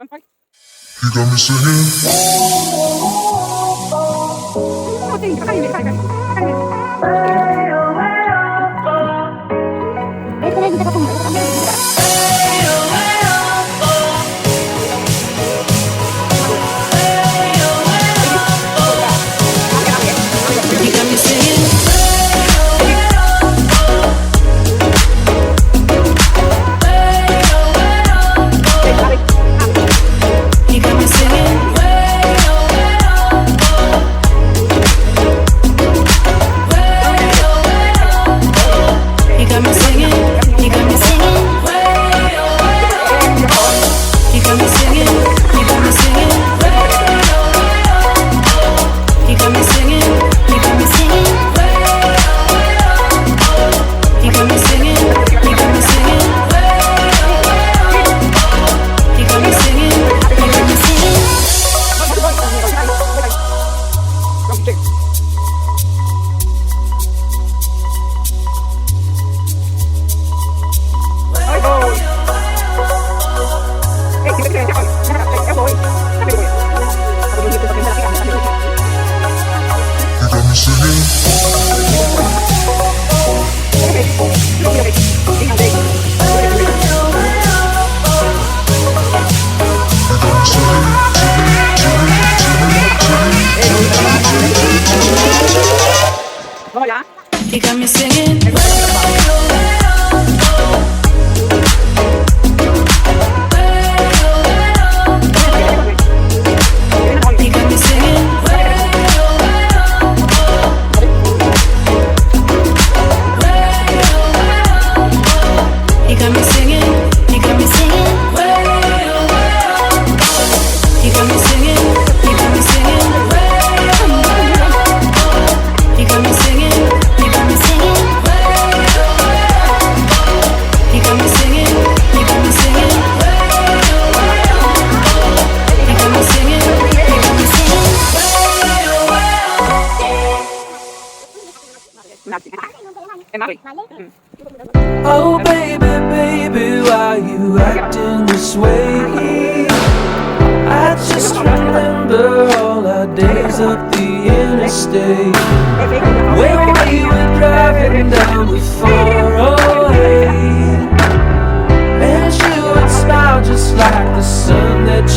You got me singing. You got me singing. Oh baby, baby, why you acting this way? I just remember all our days up the interstate, when we were driving down the 408, and you would smile just like the sun that